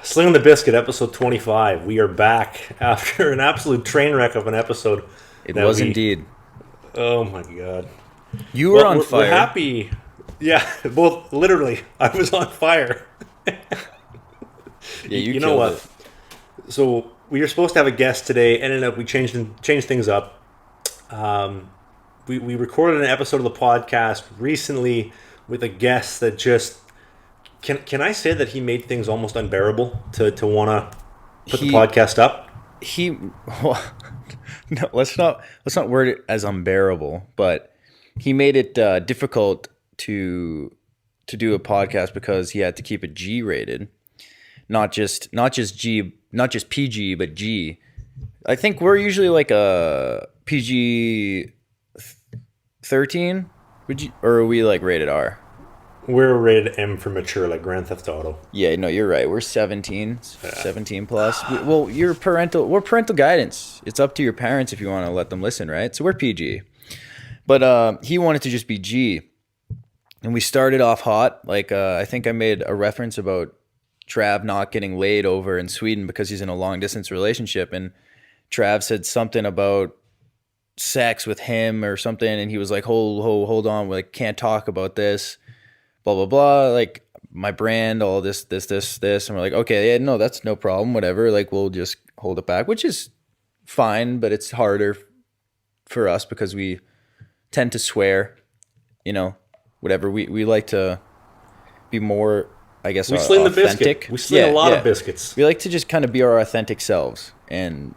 Slingin The Bizkit, episode 25. We are back after an absolute train wreck of an episode. It was indeed. Oh my god. You were on we're fire. happy. Yeah, well, literally, I was on fire. Yeah, you know killed what? it. So we were supposed to have a guest today. Ended up we changed things up. We recorded an episode of the podcast recently with a guest that just can I say that he made things almost unbearable to want to put the podcast up? Well, no, let's not word it as unbearable, but he made it difficult to do a podcast because he had to keep it G rated, not just PG, but G. I think we're usually like a PG 13, or are we like rated R? We're rated M for mature, like Grand Theft Auto. Yeah, no, you're right. We're 17 plus. We're parental guidance. It's up to your parents if you want to let them listen, right? So we're PG. But he wanted to just be G. And we started off hot. Like, I think I made a reference about Trav not getting laid over in Sweden because he's in a long-distance relationship. And Trav said something about sex with him or something. And he was like, hold on. We can't talk about this. Blah, blah, blah, like my brand, all this. And we're like, okay, yeah, no, that's no problem, whatever. Like, we'll just hold it back, which is fine, but it's harder for us because we tend to swear, whatever. We like to be more, I guess, we sling authentic. The biscuit. We sling a lot of biscuits. We like to just kind of be our authentic selves. And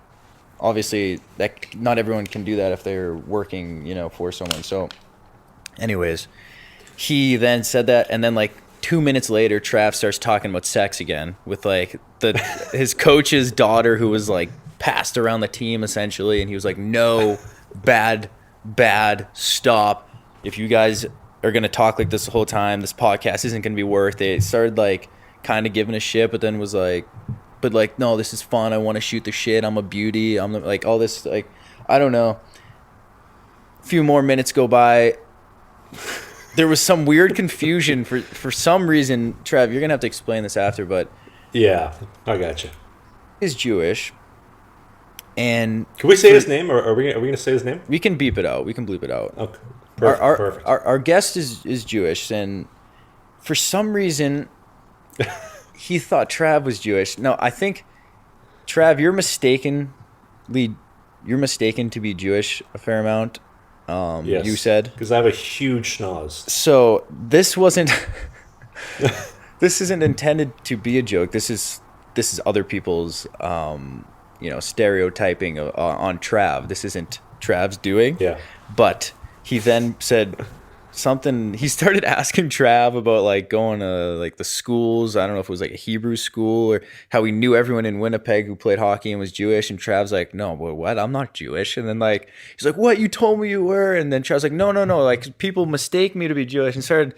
obviously, that not everyone can do that if they're working, for someone. So anyways, he then said that, and then like 2 minutes later, Trav starts talking about sex again with like his coach's daughter, who was like passed around the team essentially, and he was like, "No, bad, stop. If you guys are gonna talk like this the whole time, this podcast isn't gonna be worth it." Started like kind of giving a shit, but then was like, no, this is fun. I want to shoot the shit. I'm a beauty. I'm like all this, like, I don't know. A few more minutes go by. There was some weird confusion for some reason. Trav, you're gonna have to explain this after, but yeah, I got you. He's Jewish, and can we say his name, or are we gonna say his name? We can beep it out. We can bleep it out. Okay, perfect. Our guest is Jewish, and for some reason, he thought Trav was Jewish. No, I think Trav, you're mistaken to be Jewish a fair amount. Yes, you said, because I have a huge schnoz. So this wasn't this isn't intended to be a joke. This is other people's stereotyping on Trav. This isn't Trav's doing. Yeah. But he then said something. He started asking Trav about like going to like the schools. I don't know if it was like a Hebrew school, or how he knew everyone in Winnipeg who played hockey and was Jewish. And Trav's like, "No, but what? I'm not Jewish." And then like he's like, "What? You told me you were." And then Trav's like, "No. Like people mistake me to be Jewish." And started,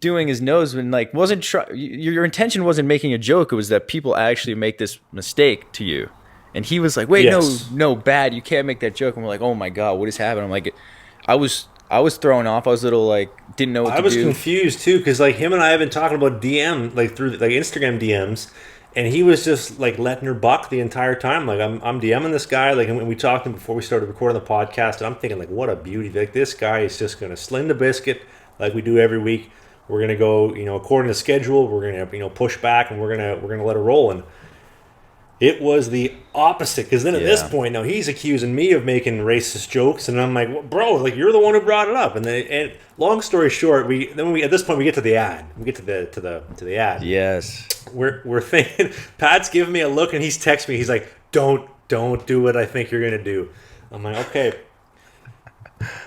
doing his nose when like wasn't your intention wasn't making a joke. It was that people actually make this mistake to you. And he was like, "Wait, yes. no, bad. You can't make that joke." And we're like, "Oh my god, what is happening?" I'm like, I was thrown off. I was a little like, didn't know what to do. I was confused too, because like him and I have been talking about DM, like through like Instagram DMs, and he was just like letting her buck the entire time. Like I'm DMing this guy, like, and we talked to him before we started recording the podcast, and I'm thinking like, what a beauty! Like this guy is just gonna sling the biscuit like we do every week. We're gonna go, according to schedule. We're gonna, push back, and we're gonna let it roll. And it was the opposite, because then at this point now he's accusing me of making racist jokes, and I'm like, well, bro, like you're the one who brought it up. And long story short, at this point we get to the ad. We get to the ad. Yes. We're thinking. Pat's giving me a look, and he's texting me. He's like, don't do what I think you're gonna do. I'm like, okay.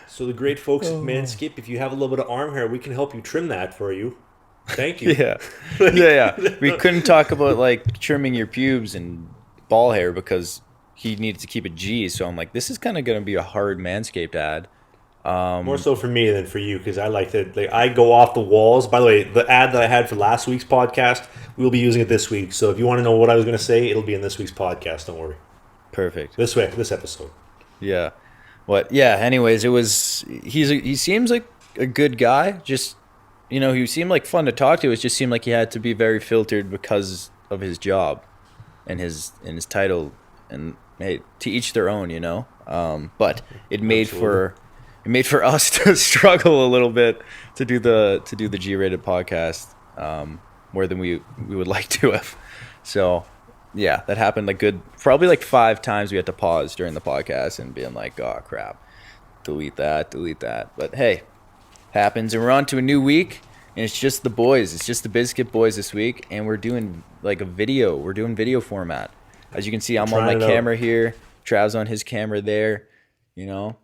So the great folks at Manscaped, if you have a little bit of arm hair, we can help you trim that for you. Thank you. Yeah. Yeah. We couldn't talk about like trimming your pubes and ball hair because he needed to keep it G. So I'm like, this is kind of going to be a hard Manscaped ad. More so for me than for you, because I like to. Like, I go off the walls. By the way, the ad that I had for last week's podcast, we will be using it this week. So if you want to know what I was going to say, it'll be in this week's podcast. Don't worry. Perfect. This episode. Yeah. What? Yeah. Anyways, he seems like a good guy. Just you know, he seemed like fun to talk to. It just seemed like he had to be very filtered because of his job and his title. And hey, to each their own, you know. But it made for us to struggle a little bit to do the G-rated podcast more than we would like to have. So yeah, that happened probably like 5 times. We had to pause during the podcast and being like, oh crap, delete that. But hey, happens, and we're on to a new week, and it's just the boys. It's just the Bizkit boys this week, and we're doing like a video. We're doing video format. As you can see, I'm on my camera here. Trav's on his camera there. You know,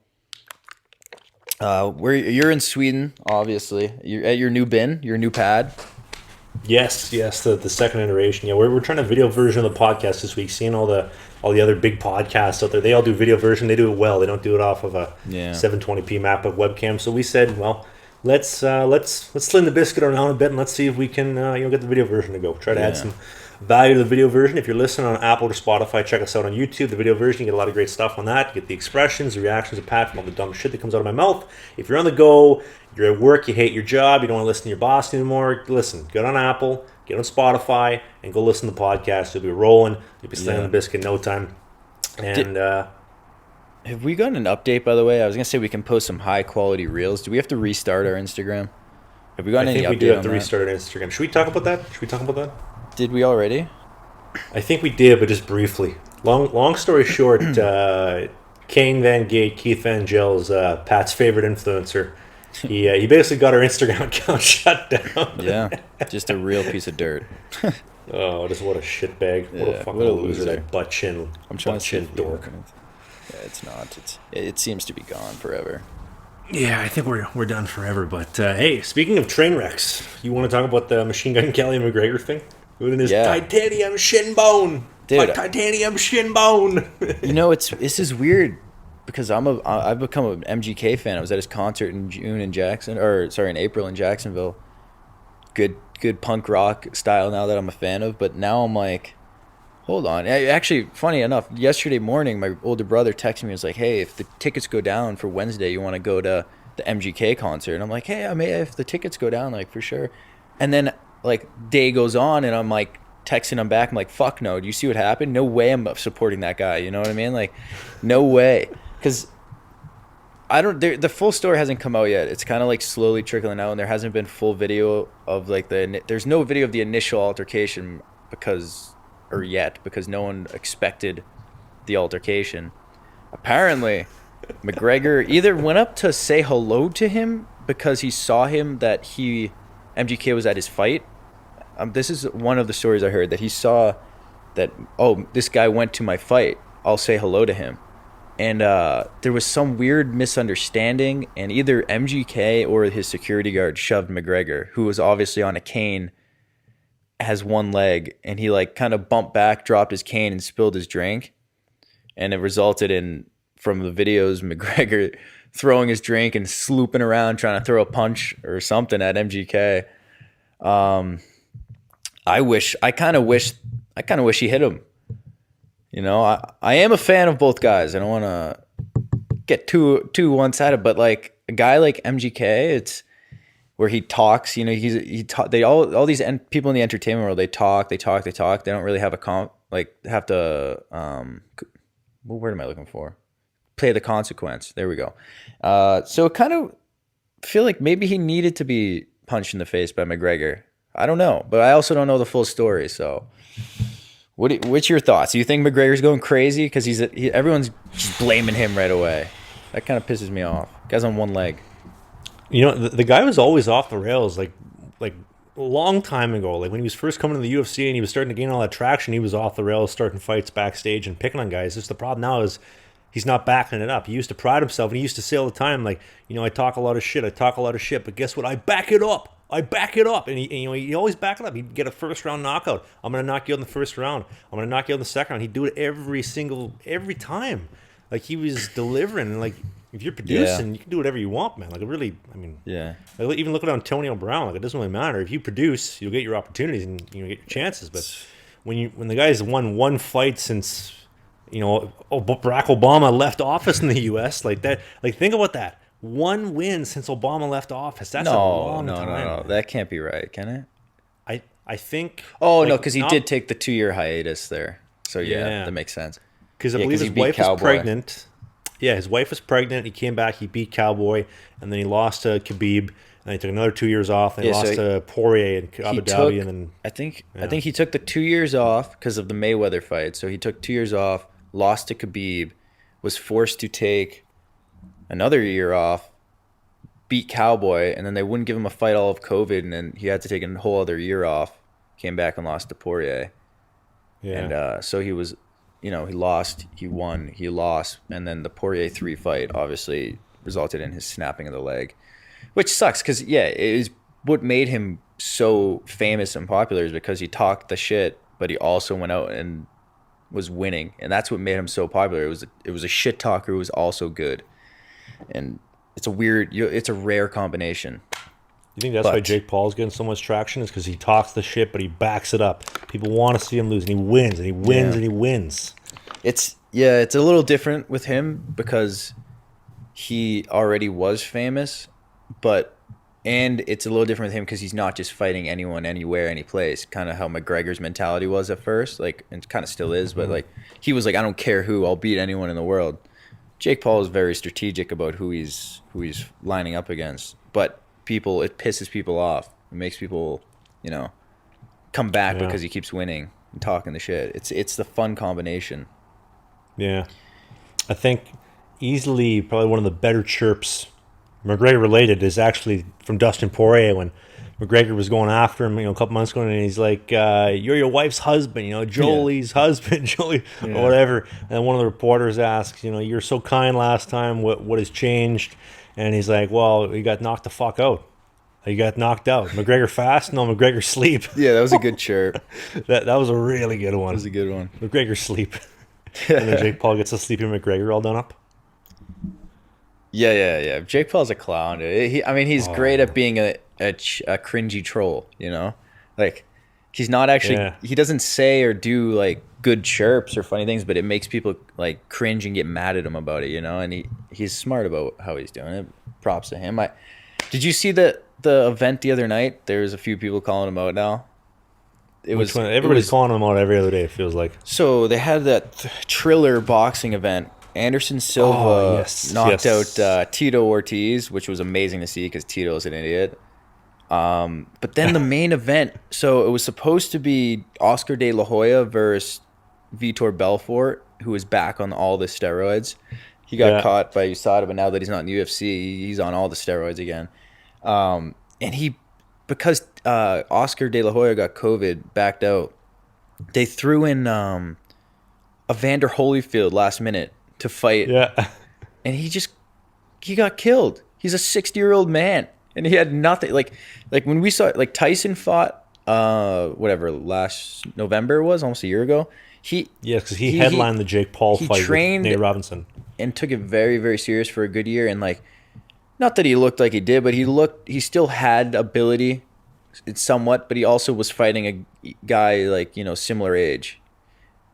you're in Sweden, obviously. You're at your new bin, your new pad. Yes, the second iteration. Yeah, we're trying a video version of the podcast this week. Seeing all the other big podcasts out there, they all do video version. They do it well. They don't do it off of a 720p MacBook webcam. So we said, well, let's sling the biscuit around a bit and let's see if we can get the video version to go. Try to add some value to the video version. If you're listening on Apple or Spotify, check us out on YouTube. The video version, you get a lot of great stuff on that. You get the expressions, the reactions of Pat from all the dumb shit that comes out of my mouth. If you're on the go, you're at work, you hate your job, you don't want to listen to your boss anymore, listen, get on Apple, get on Spotify, and go listen to the podcast. You'll be rolling. You'll be slinging the biscuit in no time. And have we gotten an update, by the way? I was going to say we can post some high-quality reels. Do we have to restart our Instagram? Have we gotten any update on that? I think we do have to restart our Instagram. Should we talk about that? Did we already? I think we did, but just briefly. Long story short, Kane Van Gate, Keith Van Gel's Pat's favorite influencer. He basically got our Instagram account shut down. Yeah, just a real piece of dirt. Oh, just what a shitbag. What a fucking loser. That butt chin. I'm trying to chin dork. Yeah, it's not. It seems to be gone forever. Yeah, I think we're done forever. But hey, speaking of train wrecks, you want to talk about the Machine Gun Kelly McGregor thing? With his titanium shin bone. Dude, my titanium shin bone. You know, this is weird because I've become an MGK fan. I was at his concert in April in Jacksonville. Good punk rock style now that I'm a fan of, but now I'm like, hold on. Actually, funny enough, yesterday morning my older brother texted me and was like, hey, if the tickets go down for Wednesday, you want to go to the MGK concert? And I'm like, hey, if the tickets go down, like for sure. And then like day goes on and I'm like texting him back. I'm like, fuck no. Do you see what happened? No way I'm supporting that guy. You know what I mean? Like, no way. Because the full story hasn't come out yet. It's kind of like slowly trickling out, and there hasn't been full video of like there's no video of the initial altercation because no one expected the altercation. Apparently, McGregor either went up to say hello to him because he saw him that MGK was at his fight. This is one of the stories I heard, that he saw that, oh, this guy went to my fight, I'll say hello to him. And there was some weird misunderstanding, and either MGK or his security guard shoved McGregor, who was obviously on a cane, has one leg, and he like kind of bumped back, dropped his cane, and spilled his drink. And it resulted in, from the videos, McGregor throwing his drink and slooping around trying to throw a punch or something at MGK. I kind of wish he hit him. You know, I am a fan of both guys. I don't want to get too one-sided, but like a guy like MGK, it's where he talks. You know, all these people in the entertainment world, they talk. They don't really have have to what word am I looking for? Pay the consequence. There we go. So it kind of feel like maybe he needed to be punched in the face by McGregor. I don't know, but I also don't know the full story. So, what's your thoughts? Do you think McGregor's going crazy because everyone's just blaming him right away? That kind of pisses me off. Guy's on one leg. You know, the guy was always off the rails, like a long time ago. Like when he was first coming to the UFC and he was starting to gain all that traction, he was off the rails, starting fights backstage and picking on guys. Just the problem now is he's not backing it up. He used to pride himself, and he used to say all the time, like, you know, I talk a lot of shit, but guess what? I back it up. And he always back it up. He'd get a first round knockout. I'm going to knock you out in the first round. I'm going to knock you out in the second round. He'd do it every time. Like he was delivering. And like if you're producing, you can do whatever you want, man. Like it really, I mean, like, even look at Antonio Brown. Like it doesn't really matter. If you produce, you'll get your opportunities and you get your chances. But when the guy's won one fight since, you know, Barack Obama left office in the U.S. like that, like think about that. one win since Obama left office. That's a No, long no, no, time, no. man. That can't be right, can it? I think Oh no, like because he did not take the 2 year hiatus there. So yeah, yeah that makes sense. because I Yeah, believe because he his beat wife was Cowboy. pregnant. Yeah, his wife was pregnant. He came back. He beat Cowboy, and then he lost to Khabib. And he took another 2 years off. And he Yeah, lost so to Poirier in he Abu Dhabi, and took. then I yeah, think he took the 2 years off because of the Mayweather fight. So he took 2 years off, lost to Khabib, was forced to take another year off, beat Cowboy, and then they wouldn't give him a fight all of COVID, and then he had to take a whole other year off. Came back and lost to Poirier, yeah, and so he was, he lost, he won, he lost, and then the Poirier 3 fight obviously resulted in his snapping of the leg, which sucks because yeah, it is what made him so famous and popular is because he talked the shit, but he also went out and was winning, and that's what made him so popular. It was a shit talker who was also good, and it's a rare combination. you think that's why But Jake Paul's getting so much traction? Is because he talks the shit, but he backs it up. People want to see him lose, and he wins, and he wins, yeah, and he wins. it's a little different with him because he already was famous, but and it's a little different with him because he's not just fighting anyone, anywhere, any place. Kind of how McGregor's mentality was at first, like, and kind of still is, but like he was like, I don't care who, I'll beat anyone in the world. Jake Paul is very strategic about who he's lining up against, but it pisses people off. It makes people, you know, come back Yeah, because he keeps winning and talking the shit. It's the fun combination. yeah. I think easily probably one of the better chirps McGregor related is actually from Dustin Poirier when McGregor was going after him, a couple months ago, and he's like, "You're your wife's husband, Yeah. Jolie's husband, Jolie, or Yeah. whatever." And one of the reporters asks, "You're so kind last time. What has changed?" And he's like, "Well, you got knocked the fuck out. You got knocked out. McGregor fast? No, McGregor sleep." Yeah, that was a good chirp. That was a really good That one. was a good one. McGregor sleep, and then Jake Paul gets a sleepy McGregor all done up. Yeah, yeah, yeah. Jake Paul's a clown. I mean, he's great at Oh, being a cringy troll. Like he's not actually. yeah. He doesn't say or do like good chirps or funny things, but it makes people like cringe and get mad at him about it. And he's smart about how he's doing it. Props to him. Did you see the event the other night? There's a few people calling him out now. It Which was one? it Everybody's was calling him out every other day. It feels like. So they had that Triller boxing event. Anderson Oh Silva yes, knocked yes. out Tito Ortiz, which was amazing to see because Tito's an idiot. But then the main event, so it was supposed to be Oscar De La Hoya versus Vitor Belfort, who is back on all the steroids. He got Yeah. caught by USADA, but now that he's not in UFC, he's on all the steroids again. And because Oscar De La Hoya got COVID, backed out, they threw in Evander Holyfield last minute to fight, Yeah. and he got killed. He's a 60-year-old man, and he had nothing. Like when we saw like Tyson fought, whatever last November it was, almost a year ago. Yes, because he headlined the Jake Paul he fight with trained Nate Robinson. and took it very, very serious for a good year. And like, not that he looked like he did, but he still had ability, it's somewhat. But he also was fighting a guy like similar age,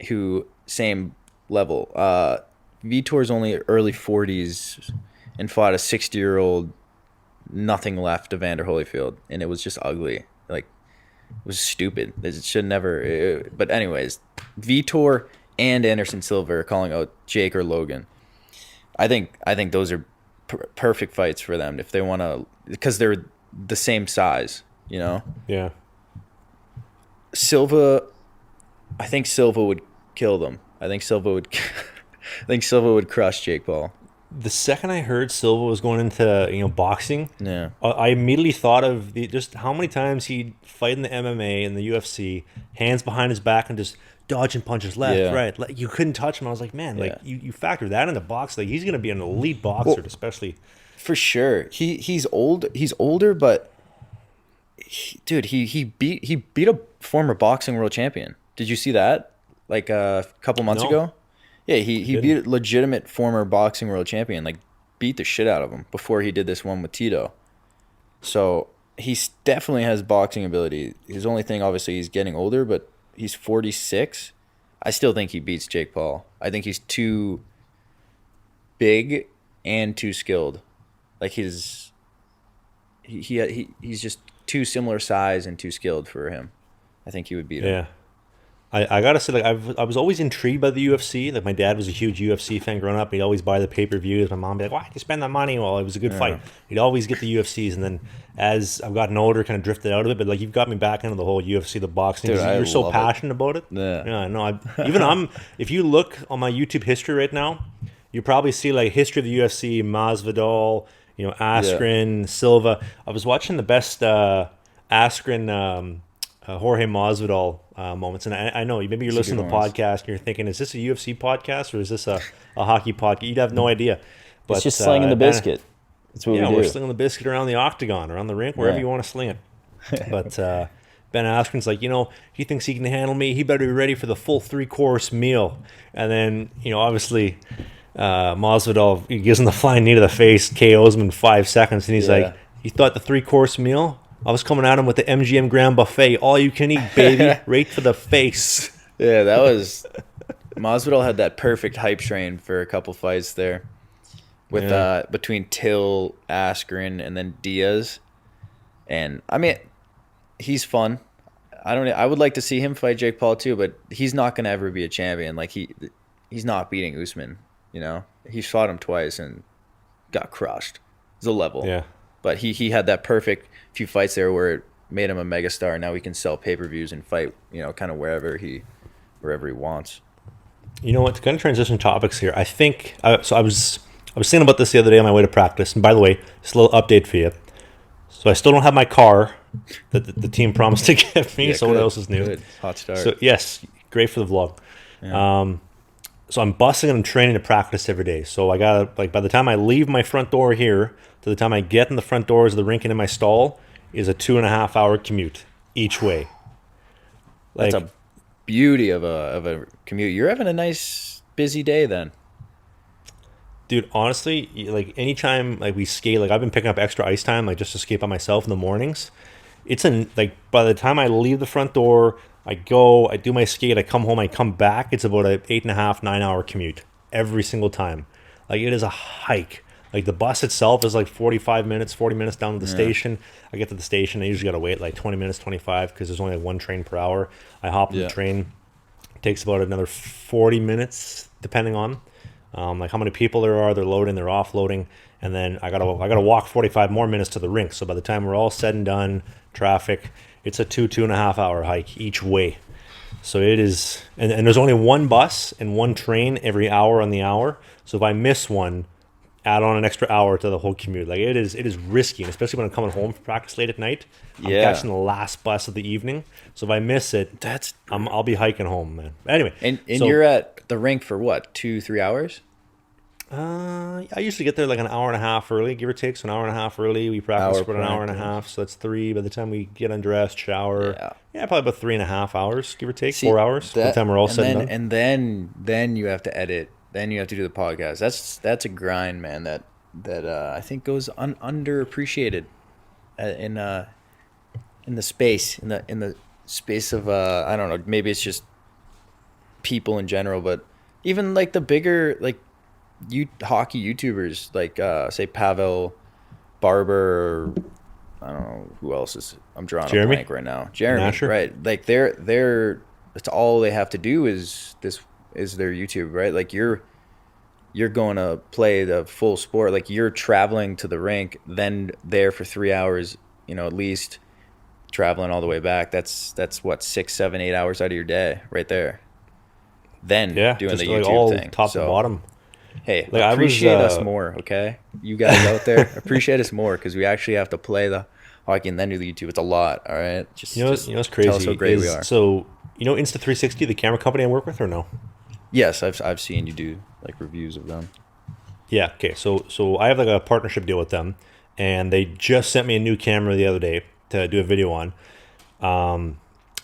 who same level. Vitor's only early 40s and fought a 60-year-old, nothing left Evander Holyfield, and it was just ugly. Like, it was stupid. It should never. But anyways, Vitor and Anderson Silva are calling out Jake or Logan. I think those are perfect fights for them if they want to, because they're the same size. Yeah. Silva, I think Silva would kill them. I think Silva would. I think Silva would crush Jake Paul. The second I heard Silva was going into boxing, Yeah. I immediately thought of just how many times he'd fight in the MMA and the UFC, hands behind his back and just dodging punches left, Yeah. right. Like, you couldn't touch him. I was like, man, like Yeah. you factor that into boxing. Like, he's going to be an elite boxer, especially. For sure. He's old. He's older, but dude, he beat a former boxing world champion. Did you see that? Like a couple months No, ago? Yeah, he didn't. beat a legitimate former boxing world champion. Like, beat the shit out of him before he did this one with Tito. So definitely has boxing ability. His only thing, obviously, he's getting older, but he's 46. I still think he beats Jake Paul. I think he's too big and too skilled. Like he's just too similar size and too skilled for him. I think he would beat him. Yeah. I gotta say, like I was always intrigued by the UFC. Like my dad was a huge UFC fan growing up. He'd always buy the pay-per-views. My mom would be like, "Why did you spend that money?" Well, it was a good fight. He'd always get the UFCs, and then as I've gotten older, kind of drifted out of it. But like you've got me back into the whole UFC, the boxing. Dude, You're so love passionate about it. Yeah. I know. I'm. If you look on my YouTube history right now, you probably see like history of the UFC, Masvidal, Askren, Silva. I was watching the best Askren. Jorge Masvidal moments, and I know maybe you're listening to the podcast and you're thinking, is this a UFC podcast or is this a hockey podcast? You'd have no idea. But it's just slanging the biscuit. That's what we do. We're slinging the biscuit around the octagon, around the rink, wherever you want to sling it. But Ben Askren's like, he thinks he can handle me. He better be ready for the full 3-course meal. And then, obviously, Masvidal, he gives him the flying knee to the face, KOs him in 5 seconds, and he's like, you thought the 3-course meal? I was coming at him with the MGM Grand Buffet. All you can eat, baby. Right for the face. Yeah, that was... Masvidal had that perfect hype train for a couple fights there. With between Till, Askren, and then Diaz. And, I mean, he's fun. I would like to see him fight Jake Paul, too, but he's not going to ever be a champion. Like, he's not beating Usman, He fought him twice and got crushed. It's a level. Yeah. But he had that perfect few fights there where it made him a megastar. Now he can sell pay-per-views and fight, kind of wherever he wants. You know what? To kind of transition topics here, I think. So I was thinking about this the other day on my way to practice. And by the way, just a little update for you. So I still don't have my car that the team promised to give me. So what else is new? Good. Hot start. So yes, great for the vlog. Yeah. So I'm busing and I'm training to practice every day. So I gotta by the time I leave my front door here to the time I get in the front doors of the rink and in my stall is a 2.5 hour commute each way. That's a beauty of a commute. You're having a nice busy day then. Dude, honestly, anytime we skate, I've been picking up extra ice time just to skate by myself in the mornings. It's by the time I leave the front door, I go, I do my skate, I come home, I come back. It's about a 8.5, 9 hour commute every single time. It is a hike. The bus itself is 40 minutes down to the station. I get to the station, I usually got to wait 20 minutes, 25, because there's only one train per hour. I hop on the train. It takes about another 40 minutes, depending on how many people there are. They're loading, they're offloading, and then I gotta walk 45 more minutes to the rink. So by the time we're all said and done, traffic, it's a 2.5 hour hike each way. So it is, and there's only one bus and one train every hour on the hour. So if I miss one, add on an extra hour to the whole commute. It is risky, and especially when I'm coming home from practice late at night. I'm catching the last bus of the evening. So if I miss it, I'll be hiking home, man. Anyway, and you're at the rink for what, 2-3 hours? I usually get there an hour and a half early, give or take. So an hour and a half early. We practice for an hour and a half, so that's 3. By the time we get undressed, shower, probably about 3.5 hours, give or take. 4 hours. By the time we're all said and done. And then you have to edit. Then you have to do the podcast. That's a grind, man. That I think goes underappreciated in the space of I don't know. Maybe it's just people in general, but even the bigger hockey YouTubers say Pavel Barber, or I don't know who else is. I'm drawing a blank right now. Jeremy, Nasher. Right? They're that's all they have to do is their YouTube, right? You're going to play the full sport. You're traveling to the rink, then there for 3 hours, at least traveling all the way back. That's what, 6, 7, 8 hours out of your day right there. Then doing the YouTube all thing. Top to bottom. Hey, appreciate us more, okay? You guys out there, appreciate us more, because we actually have to play the hockey and then do the YouTube. It's a lot, all right? Just what's crazy? Tell us how great we are. So, Insta360, the camera company I work with, or no? Yes, I've seen you do reviews of them. Yeah. Okay. So I have a partnership deal with them, and they just sent me a new camera the other day to do a video on.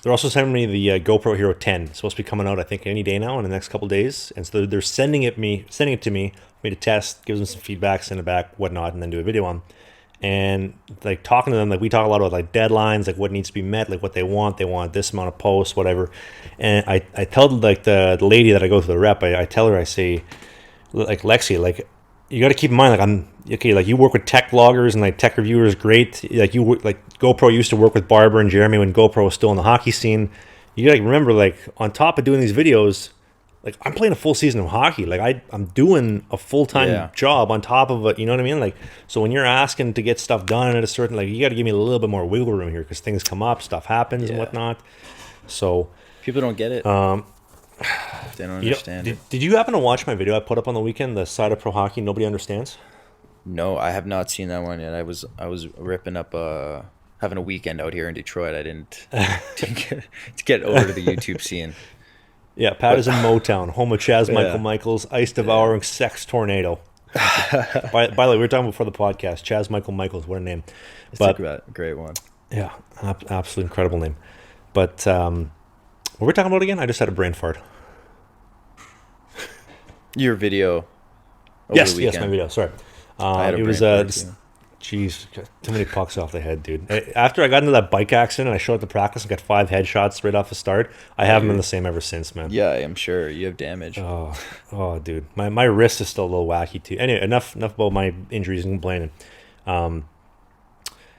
They're also sending me the GoPro Hero 10. It's supposed to be coming out, I think, any day now in the next couple of days. And so they're sending it to me to test, gives them some feedback, send it back, whatnot, and then do a video on. And talking to them, we talk a lot about deadlines, what needs to be met, what they want this amount of posts, whatever. And I tell the lady that I go through the rep, I tell her, I say, Lexi, you got to keep in mind, like I'm okay, like you work with tech vloggers and like tech reviewers, great. Like you work, like GoPro used to work with Barber and Jeremy when GoPro was still in the hockey scene. You got to remember, like on top of doing these videos, like I'm playing a full season of hockey. Like I'm doing a full time Yeah. job on top of it. You know what I mean? Like so when you're asking to get stuff done at a certain, like you got to give me a little bit more wiggle room here because things come up, stuff happens and Yeah. whatnot. So People don't get it. They don't understand it. did you happen to watch my video I put up on the weekend, the side of pro hockey nobody understands? No, I have not seen that one yet. I was ripping up having a weekend out here in Detroit. I didn't to get over to the YouTube scene. Yeah, Pat is in Motown, home of Chaz Michael Yeah. Michaels, ice devouring sex tornado. by the way, we were talking before the podcast. Chaz Michael Michaels, what a name! It's But a great one. yeah, absolutely incredible name. But what were we talking about again? I just had a brain fart. Your video over Yes, the yes, weekend. my video. Sorry, I had a it was brain fart, this, too. jeez, too many pucks off the head, dude. After I got into that bike accident, and I showed up to practice and got 5 headshots right off the start. I haven't been the same ever since, man. Yeah, I'm sure you have damage. Oh, dude, my wrist is still a little wacky too. Anyway, enough about my injuries and complaining.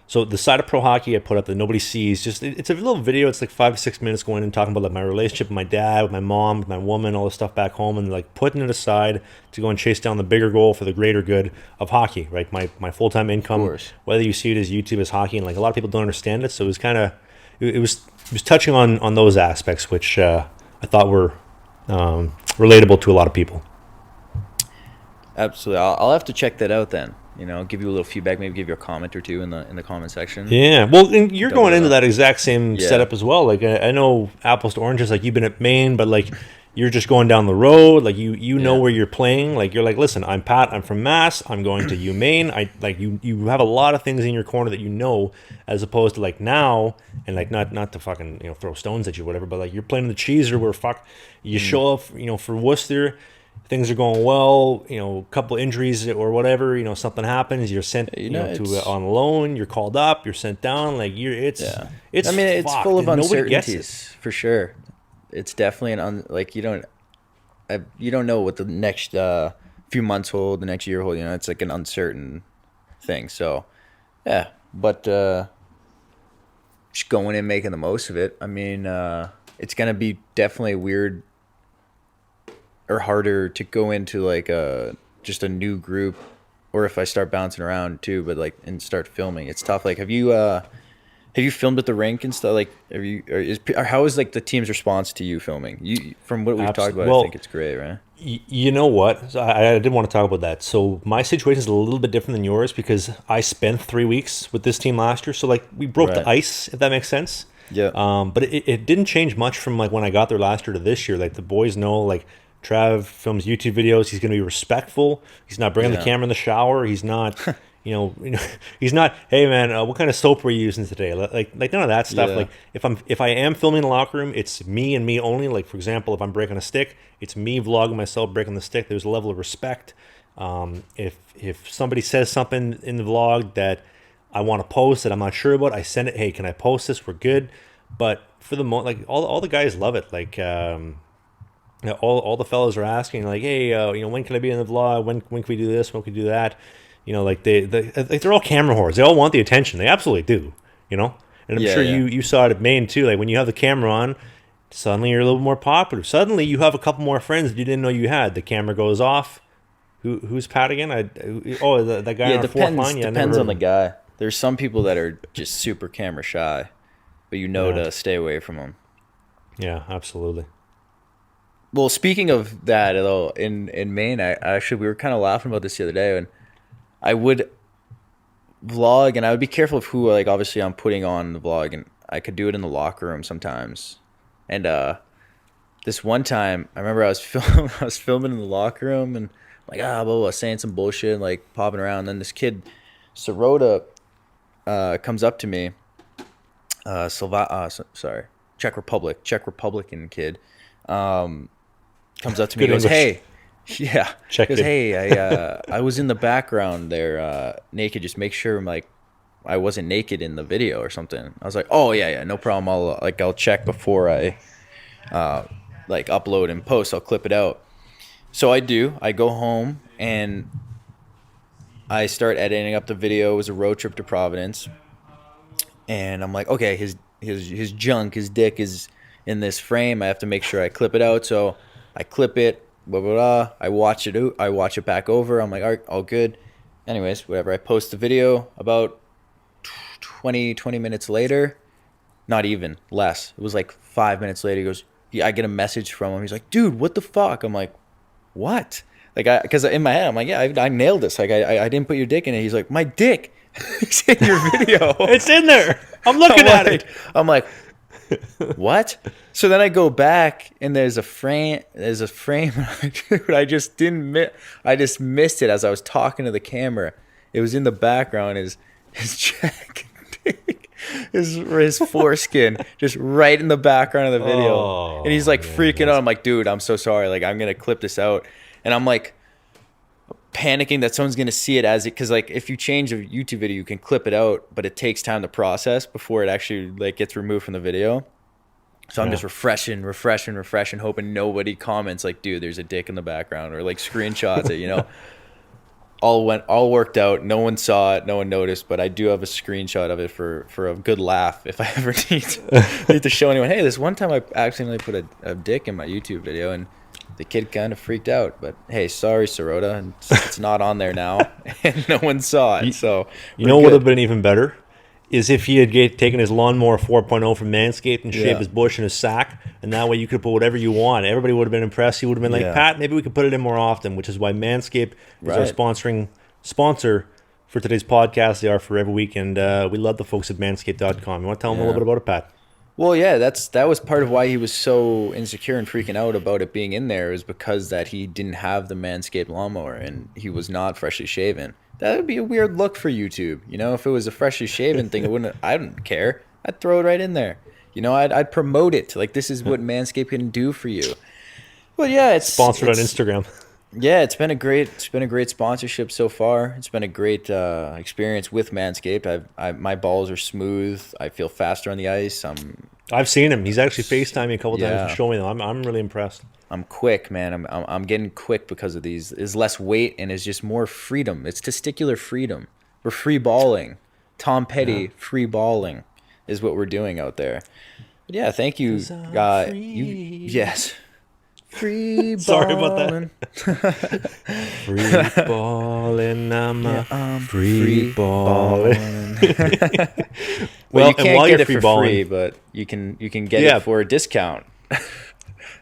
So the side of pro hockey I put up that nobody sees, just it's a little video. It's like 5 to 6 minutes going and talking about like my relationship with my dad, with my mom, with my woman, all this stuff back home, and like putting it aside to go and chase down the bigger goal for the greater good of hockey, right? My full time income, course. whether you see it as YouTube as hockey, and like a lot of people don't understand it. So it was kind of it was touching on those aspects, which I thought were relatable to a lot of people. Absolutely. I'll have to check that out then. You know, give you a little feedback, maybe give you a comment or two in the comment section. Yeah, well, and you're Double going into it up. that exact same Yeah. setup as well. Like I know apples to oranges, like you've been at Maine, but like you're just going down the road. Like you know Yeah. where you're playing. Like you're like, listen, I'm Pat. I'm from Mass. I'm going to Maine. I like you have a lot of things in your corner that you know, as opposed to like now and like not to fucking throw stones at you or whatever, but like you're playing in the cheeser where you show up for Worcester. Things are going well, a couple injuries or whatever, something happens, you're sent to on loan, you're called up, you're sent down, like it's I mean, it's fucked, full of and nobody gets it. uncertainties for sure. It's definitely you don't know what the next few months hold, the next year hold. It's like an uncertain thing. So yeah, but just going in, making the most of it. I mean, it's gonna be definitely weird or harder to go into like just a new group, or if I start bouncing around too, but like and start filming, it's tough. Like, have you filmed at the rink and stuff? Like, how is like the team's response to you filming? From what we've talked about, Well, I think it's great, right? You know what? So I did want to talk about that. So my situation is a little bit different than yours because I spent 3 weeks with this team last year. So like we broke the Right. ice, if that makes sense. Yeah. But it didn't change much from like when I got there last year to this year. Like the boys know, like Trav films YouTube videos. He's going to be respectful. He's not bringing the Yeah. camera in the shower. He's not, he's not. Hey man, what kind of soap were you using today? Like none of that stuff. Yeah. Like if I am filming in the locker room, it's me and me only. Like for example, if I'm breaking a stick, it's me vlogging myself breaking the stick. There's a level of respect. If somebody says something in the vlog that I want to post that I'm not sure about, I send it. Hey, can I post this? We're good. But for the like all the guys love it. Like all the fellas are asking like, hey, when can I be in the vlog? When can we do this? When can we do that? Like they're all camera whores. They all want the attention. They absolutely do. And I'm Yeah, sure yeah. you saw it at Maine too. Like when you have the camera on, suddenly you're a little more popular. Suddenly you have a couple more friends that you didn't know you had. The camera goes off. Who's Pat again? That guy Yeah, on our it fourth line. Yeah, I never depends heard on the of him. guy. There's some people that are just super camera shy, but to stay away from them. Yeah, absolutely. Well, speaking of that, though, in Maine, we were kind of laughing about this the other day, and I would vlog, and I would be careful of who, like, obviously I'm putting on the vlog, and I could do it in the locker room sometimes. And this one time, I remember I was filming in the locker room, and like blah, blah, blah, saying some bullshit, like popping around. And then this kid, Sirota, comes up to me. Czech Republican kid. Comes up to me, Good goes, English. "Hey, yeah." Check Goes, it. "Hey, I was in the background there, naked. Just make sure like I wasn't naked in the video or something." I was like, "Oh yeah, no problem. I'll check before I like upload and post. I'll clip it out." So I do. I go home and I start editing up the video. It was a road trip to Providence, and I'm like, okay, his junk, his dick is in this frame. I have to make sure I clip it out. So I clip it. Blah blah blah. I watch it. I watch it back over. I'm like, all right, all good. Anyways, whatever. I post the video about 20 minutes later. Not even less. It was like 5 minutes later. He goes, yeah, I get a message from him. He's like, dude, what the fuck? I'm like, what? Like, because in my head, I'm like, yeah, I nailed this. Like, I didn't put your dick in it. He's like, my dick. It's in your video. It's in there. I'm looking at it. I'm like, what? So then I go back and there's a frame. I just missed it as I was talking to the camera. It was in the background. His check. his foreskin just right in the background of the video. Oh, and he's like freaking out. I'm like, dude, I'm so sorry. Like, I'm gonna clip this out. And I'm like panicking that someone's gonna see it as it, because like if you change a YouTube video, you can clip it out, but it takes time to process before it actually like gets removed from the video. So I'm just refreshing, hoping nobody comments like, dude, there's a dick in the background, or like screenshots it, you know. All worked out. No one saw it. No one noticed. But I do have a screenshot of it for a good laugh if I ever need to show anyone. Hey, this one time I accidentally put a dick in my YouTube video, and the kid kind of freaked out. But hey, sorry, Sirota. And it's not on there now, and no one saw it. So you know what would have been even better is if he had taken his lawnmower 4.0 from Manscaped and shaved his bush in his sack, and that way you could put whatever you want. Everybody would have been impressed. He would have been like, Pat, maybe we could put it in more often, which is why Manscaped is our sponsor for today's podcast. They are for every week, and we love the folks at manscaped.com. You want to tell them a little bit about it, Pat? Well, yeah, that was part of why he was so insecure and freaking out about it being in there, is because that he didn't have the Manscaped lawnmower and he was not freshly shaven. That would be a weird look for YouTube. You know, if it was a freshly shaven thing, I wouldn't care. I'd throw it right in there. You know, I'd promote it. Like, this is what Manscaped can do for you. Well, yeah, it's sponsored on Instagram. Yeah, it's been a great sponsorship so far. It's been a great experience with Manscaped. My balls are smooth. I feel faster on the ice. I've seen him. He's actually FaceTimed me a couple times to show me them. I'm really impressed. I'm quick, man. I'm getting quick because of these. There's less weight and it's just more freedom. It's testicular freedom. We're free balling. Tom Petty free balling is what we're doing out there. But yeah, thank you. Yes. Free balling. Sorry about that. Free balling, I'm free balling. Well, you can't get it for free, but you can get it for a discount.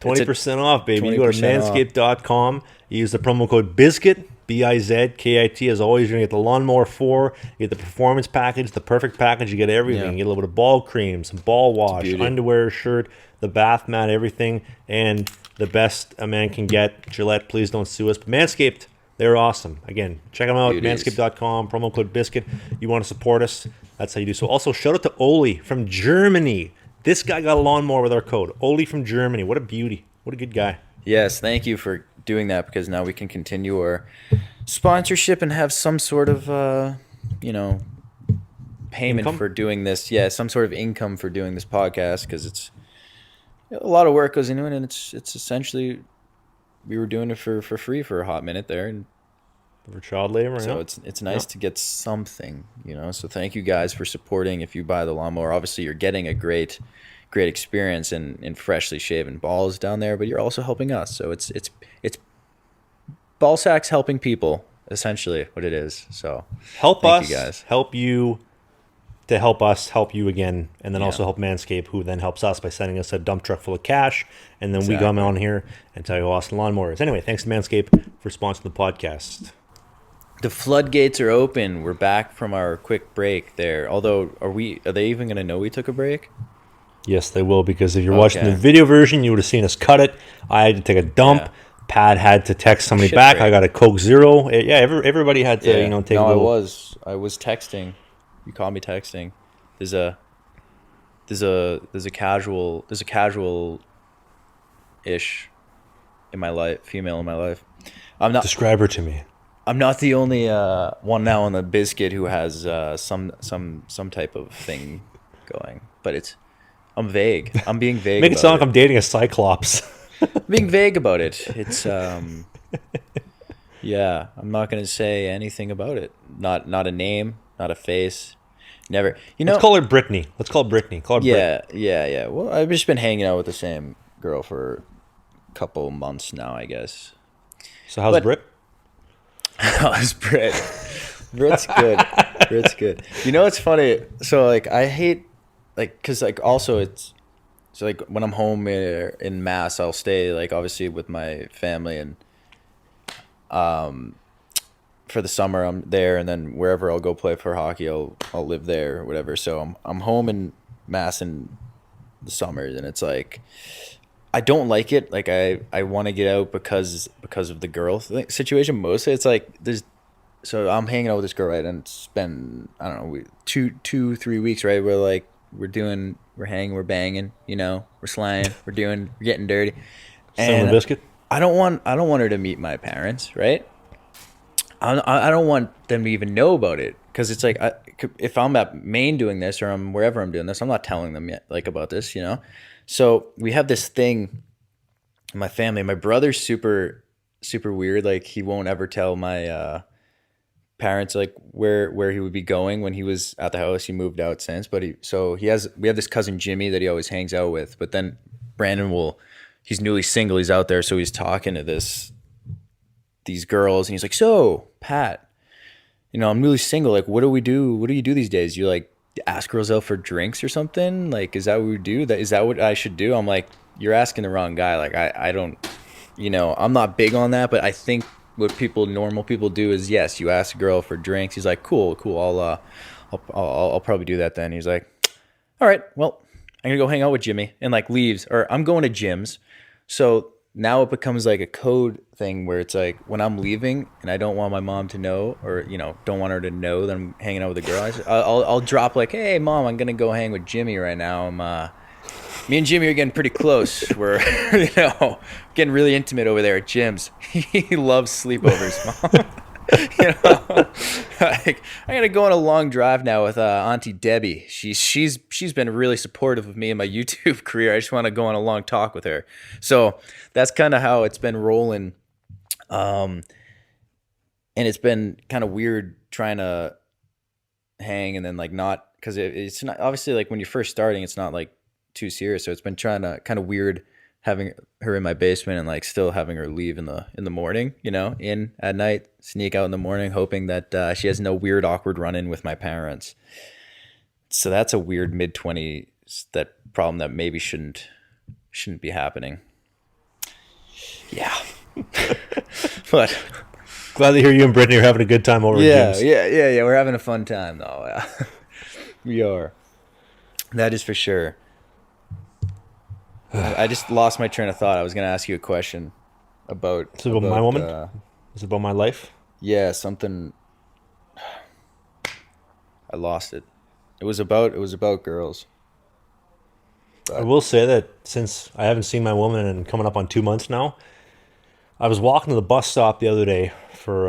20% off, baby. You go to manscaped.com. You use the promo code BIZKIT, BIZKIT. As always, you're going to get the Lawnmower 4. You get the Performance Package, the perfect package. You get everything. Yeah. You get a little bit of ball cream, some ball wash, Beauty. underwear, shirt, the bath mat, everything. And the best a man can get. Gillette, please don't sue us. But Manscaped, they're awesome. Again, check them out, manscaped.com, promo code BIZKIT. You want to support us, that's how you do so. Also, shout out to Oli from Germany. This guy got a lawnmower with our code. Oli from Germany. What a beauty. What a good guy. Yes, thank you for doing that, because now we can continue our sponsorship and have some sort of, payment for doing this. Yeah, some sort of income for doing this podcast, because it's a lot of work goes into it, and it's essentially, we were doing it for free for a hot minute there, and for child labor. So it's nice to get something, So thank you guys for supporting. If you buy the lawnmower, obviously you're getting a great experience in freshly shaven balls down there, but you're also helping us. So it's ball sacks helping people, essentially what it is. So help us, you guys. Help you to help us help you again, and then also help Manscaped, who then helps us by sending us a dump truck full of cash, and then we come on here and tell you how awesome lawnmower is. Anyway, thanks to Manscaped for sponsoring the podcast. The floodgates are open. We're back from our quick break there. Although, are they even going to know we took a break? Yes, they will, because if you're watching the video version, you would have seen us cut it. I had to take a dump. Yeah. Pat had to text somebody back. Break. I got a Coke Zero. Yeah, everybody had to take a little. I was texting. You caught me texting. There's a casual ish in my life, female in my life. I'm not. Describe her to me. I'm not the only one now on the Bizkit who has some type of thing going, but I'm vague. I'm being vague. Make it sound like I'm dating a cyclops. I'm being vague about it. It's Yeah, I'm not gonna say anything about it. Not a name, not a face. Never. You Let's know. call her Brittany. Let's call it Brittany. Call her Brit. Yeah, yeah, yeah. Well, I've just been hanging out with the same girl for a couple months now, I guess. So how's But Brit? how's Brit? Brit's good. Brit's good. You know what's funny? So like I hate like because like also it's so like when I'm home in Mass, I'll stay like obviously with my family and for the summer I'm there, and then wherever I'll go play for hockey, I'll live there or whatever. So I'm home in Mass in the summers, and it's like I don't like it. Like I want to get out because of the situation. Mostly, it's like there's. So I'm hanging out with this girl, right, and it's been I don't know, 2 3 weeks, right. We're hanging, we're banging, we're slanging, we're getting dirty, Slangin The and Bizkit. I don't want her to meet my parents, right? I don't want them to even know about it because it's like if I'm at Maine doing this or I'm wherever I'm doing this, I'm not telling them yet like about this. So we have this thing in my family. My brother's super super weird. Like he won't ever tell my parents like where he would be going when he was at the house. He moved out since, but we have this cousin Jimmy that he always hangs out with. But then he's newly single. He's out there, so he's talking to these girls, and he's like, "So, Pat, I'm really single. Like, what do we do? What do you do these days? You like ask girls out for drinks or something? Like, is that what we do? Is that what I should do?" I'm like, "You're asking the wrong guy. Like, I don't, I'm not big on that, but I think what normal people do is yes, you ask a girl for drinks." He's like, "Cool, cool. I'll probably do that then." He's like, "All right, well, I'm gonna go hang out with Jimmy," and like leaves, or I'm going to Jim's. So now it becomes like a code thing where it's like when I'm leaving and I don't want my mom to know, or don't want her to know that I'm hanging out with a girl, I'll drop like, "Hey mom, I'm gonna go hang with Jimmy right now. Me and Jimmy are getting pretty close. We're getting really intimate over there at Jim's." He loves sleepovers, mom. Like I gotta go on a long drive now with Auntie Debbie. She's been really supportive of me and my YouTube career. I just want to go on a long talk with her. So that's kind of how it's been rolling. And it's been kind of weird trying to hang and then like not, because it's not obviously like when you're first starting, it's not like too serious. So it's been trying to kind of weird having her in my basement and like still having her leave in the morning, in at night, sneak out in the morning, hoping that she has no weird awkward run-in with my parents. So that's a weird mid-20s that problem that maybe shouldn't be happening. Yeah. But Glad to hear you and Brittany are having a good time over at Jim's. yeah. We're having a fun time though. Yeah. We are. That is for sure. I just lost my train of thought. I was going to ask you a question about... Is it about my woman? Is it about my life? Yeah, something... I lost it. It was about girls. But... I will say that since I haven't seen my woman in coming up on 2 months now, I was walking to the bus stop the other day for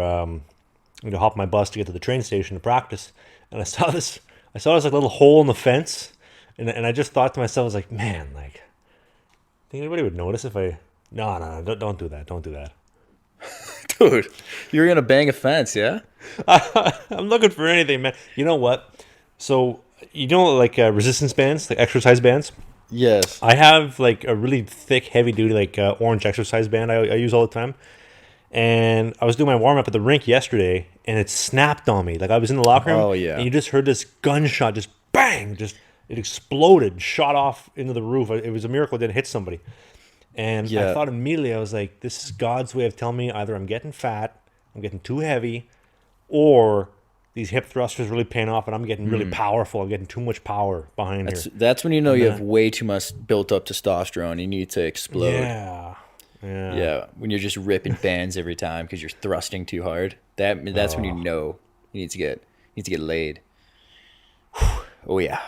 to hop my bus to get to the train station to practice, and I saw this like little hole in the fence, and I just thought to myself, I was like, man, like, think anybody would notice if I... No, don't do that. Don't do that. Dude, you're going to bang a fence, yeah? I'm looking for anything, man. You know what? So, like resistance bands, like exercise bands? Yes. I have like a really thick, heavy-duty, like orange exercise band I use all the time. And I was doing my warm-up at the rink yesterday, and it snapped on me. Like, I was in the locker room, Oh, yeah. and you just heard this gunshot, just bang, it exploded, shot off into the roof. It was a miracle it didn't hit somebody. And I thought immediately, I was like, this is God's way of telling me either I'm getting fat, I'm getting too heavy, or these hip thrusters really paying off and I'm getting really powerful. I'm getting too much power behind here. That's when you know you have way too much built up testosterone. You need to explode. Yeah. When you're just ripping bands every time because you're thrusting too hard. That's when you know you need to get laid. Oh yeah.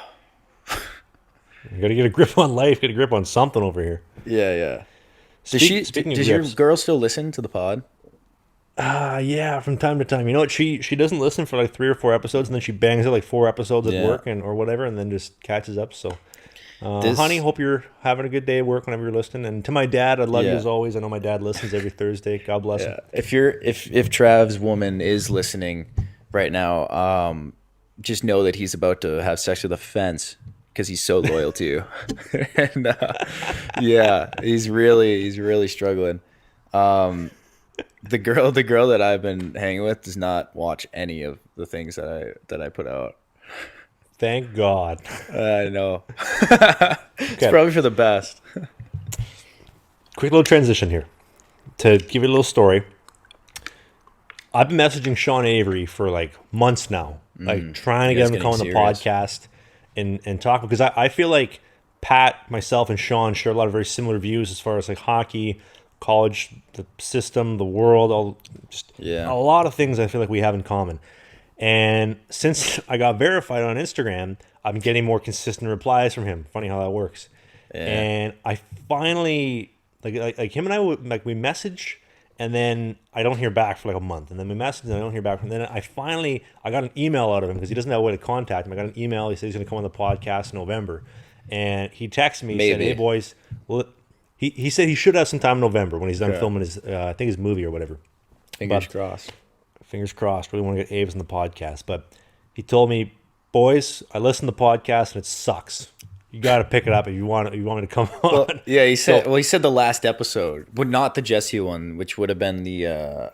You gotta get a grip on life, get a grip on something over here. Yeah. Speaking of does your girl still listen to the pod? Yeah, from time to time. You know what? She doesn't listen for like 3 or 4 episodes, and then she bangs out like 4 episodes at work or whatever, and then just catches up. So Honey, hope you're having a good day at work whenever you're listening. And to my dad, I love you Yeah. as always. I know my dad listens every Thursday. God bless him. If Trav's woman is listening right now, just know that he's about to have sex with a fence because he's so loyal to you. And yeah, he's really struggling. The girl that I've been hanging with does not watch any of the things that I put out. Thank God. I know. It's probably for the best. Quick little transition here to give you a little story. I've been messaging Sean Avery for like months now, like trying to get him to come on the podcast and talk, because I feel like Pat, myself, and Sean share a lot of very similar views as far as like hockey, college, the system, the world, a lot of things I feel like we have in common. And since I got verified on Instagram, I'm getting more consistent replies from him. Funny how that works. Yeah. And I finally like him and I would we message, and then I don't hear back for like a month, and then we message and I don't hear back. And then I got an email out of him because he doesn't have a way to contact him. I got an email. He said he's going to come on the podcast in November, and he texted me. He said, "Hey boys, well." He said he should have some time in November when he's done filming his I think his movie or whatever. Fingers crossed. Fingers crossed. Really want to get Aves on the podcast. But he told me, boys, I listened to the podcast and it sucks. You got to pick it up if you want me to come on. Well, yeah, he said. He said the last episode, but not the Jesse one, which would have been the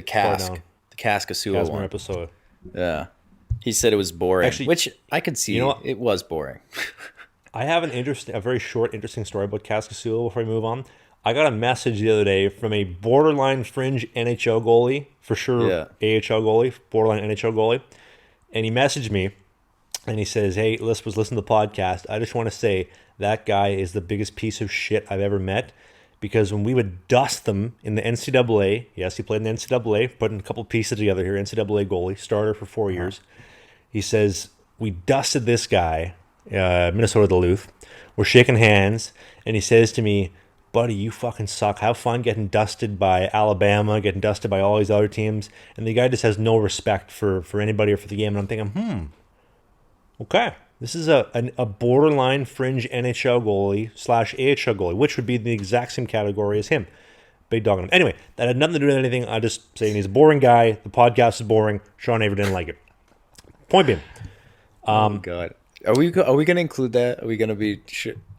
cask Asua one episode. Yeah, he said it was boring, actually, which I could see. It was boring. I have a very short, interesting story about Kaskasuo before we move on. I got a message the other day from a borderline fringe NHL goalie, for sure, AHL goalie, borderline NHL goalie, and he messaged me, and he says, "Hey, was listening to the podcast. I just want to say that guy is the biggest piece of shit I've ever met, because when we would dust them in the NCAA, yes, he played in the NCAA, putting a couple pieces together here, NCAA goalie, starter for 4 years. He says, we dusted this guy, Minnesota Duluth. We're shaking hands, and he says to me, buddy, you fucking suck. Have fun getting dusted by Alabama, getting dusted by all these other teams. And the guy just has no respect for anybody or for the game. And I'm thinking, okay. This is a borderline fringe NHL goalie / AHL goalie, which would be the exact same category as him. Big dog on him. Anyway, that had nothing to do with anything. I'm just saying he's a boring guy. The podcast is boring. Sean Avery didn't like it. Point being. Oh, God. Are we going to include that? Are we going to be